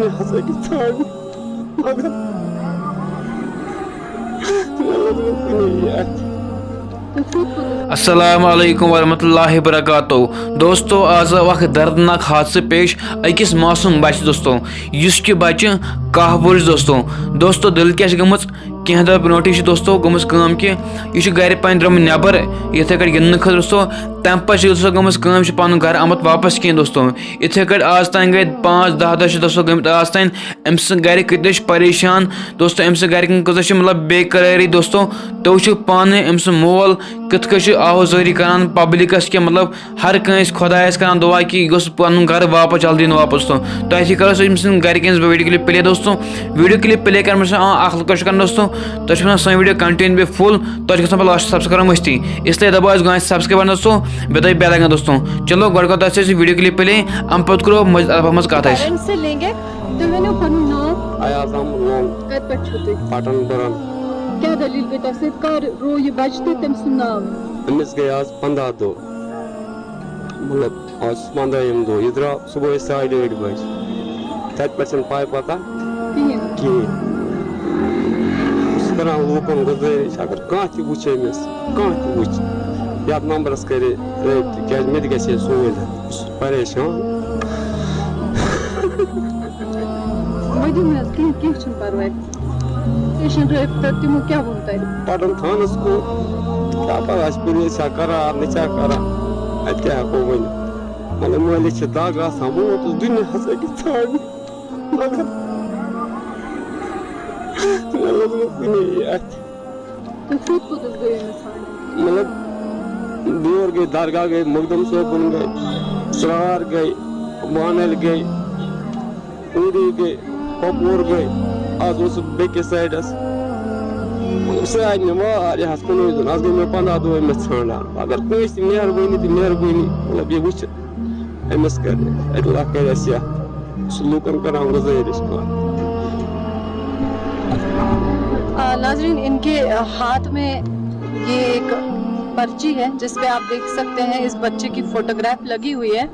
दुनिया हंसा कि थाड़ मगर अस्सलाम वालेकुम वरहमतुल्लाहि वबरकातुहू। दोस्तों आज वक्त दर्दनाक हादसे पेश अकिस मासूम बच्चे दोस्तों युस कि बच्चे कह वर्ष दोस्तों दिल क्या गमच कह दह ब्रोटी दोस्तों गमस कम कि यह गर पन द्रम नबर इथे कट गिंदन खत दोस्तों तम पे दोस्तों गमस कम पन घर आमुत वापस कह दोस्तों इथे कट आज तन गई 5-10 दह दोस्तों गमित आज तन अम गर कत परेशान दोस्तों अम गर कत मतलब बेकरारी दोस्तों तो पाने अम मोल कत आहोजारी करान पब्लिकस के मतलब हर कंस खुदायस करान दुआ कि यह पन घर वापस जल्दी वापस दोस्तों तो ऐसे करो गर वीडियो क्लिप प्ले दोस्तों वीडियो क्लिप प्ले कर लुक कर दोस्तों तो सन वीडियो कंटिन्यू बे फुल तो पे लास्ट सब्सक्राइब मस्ती इसलिए दबाओ ग सब्सक्राइब दोस्तों बे बेल आएगा दोस्तों चलो गो वीडियो क्लिप प्ले हम पे करो मज कत से लेंगे तो मैंने पाटन बरन क्या दलील पे तसे कर रो ये बचते तुम सुनाओ अमिस गए आज 15 दो मतलब आज 15 यम दो इधर सुबह 8:30 बजे 30% पाए पता कि उस तरह लोगों गुजारिश अगर कह वुचे मिस कह वुच या नंबरस करे क्या मे गए सोल परेशान वजह में क्या छन परवाय पेशेंट प्रतिमो क्या बोलता है पाटन थानस को क्या पता पुलिस करा निचा करा क्या को वन मतलब मोले छ दागा समो तो दुनिया हंसा कि थाड़ मगर तो खुद को तो गए इंसान मतलब दूर गए दरगाह गए मखदम सोबन गए सरार गए मानल गए पूरी गए पपूर गए आज उस बेके साइडस साइड में वार हस्कन आज गए 15 दो में छाना अगर कोई मेहरबानी मतलब ये वुच एमएस कर अल्लाह करे सिया सुलूकन करा गुजारिश नाजरीन इनके हाथ में ये एक पर्ची है जिस पे आप देख सकते हैं इस बच्चे की फोटोग्राफ लगी हुई है।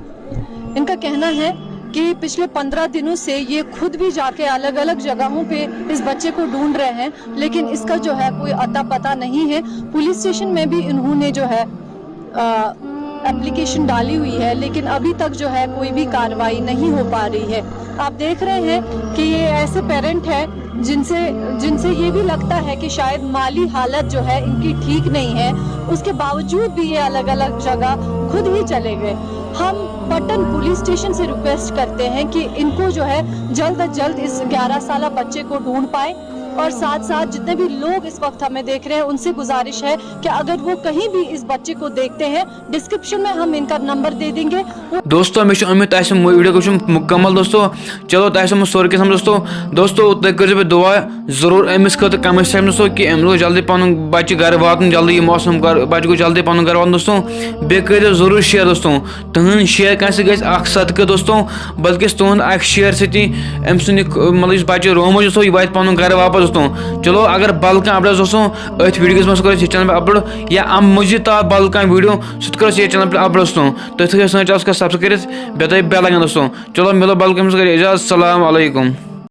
इनका कहना है कि पिछले 15 दिनों से ये खुद भी जाके अलग अलग जगहों पे इस बच्चे को ढूंढ रहे हैं लेकिन इसका जो है कोई अता पता नहीं है। पुलिस स्टेशन में भी इन्होंने जो है एप्लीकेशन डाली हुई है लेकिन अभी तक जो है कोई भी कार्रवाई नहीं हो पा रही है। आप देख रहे हैं कि ये ऐसे पेरेंट है जिनसे ये भी लगता है कि शायद माली हालत जो है इनकी ठीक नहीं है, उसके बावजूद भी ये अलग अलग जगह खुद ही चले गए। हम पटन पुलिस स्टेशन से रिक्वेस्ट करते हैं कि इनको जो है जल्द अज जल्द इस 11 साल बच्चे को ढूंढ पाए और साथ साथ जितने भी लोग इस वक्त हमें देख रहे हैं उनसे गुजारिश है कि अगर वो कहीं भी इस बच्चे को देखते हैं डिस्क्रिप्शन में हम इनका नंबर दे देंगे। दोस्तों मे उम्मीद वीडियो को मुकम्मल दोस्तों चलो तुम सोर के दोस्तों तुम कर दुआ जरूर अमिस खत कम टाइम दोस्तों कि अम लोग जल्दी पन बच्चे घर वातन जल्दी मौसम बच्चे को जल्दी पन घर वातन दोस्तों बे कर जरूर शेयर दोस्तों तुहन शेयर कैसे गई सदक़ दोस्तों बल्कि तुहद शेयर सती अम सुन मतलब बच्चे रोमो दोस्तों यह वात पन घर वापस दोस्तों। चलो अगर बल क्या अपडेट दोस्तों अथ वीडियो मज करो चैनल पे अपलोड या अम मजीद बल क्या वीडियो सह करो चैनल पे अपलोड दोस्तों तो चैनल सब्सक्राइब कर बेल लगे दोस्तों। चलो मिलो बल कर इजाज़त। अस्सलाम वालेकुम।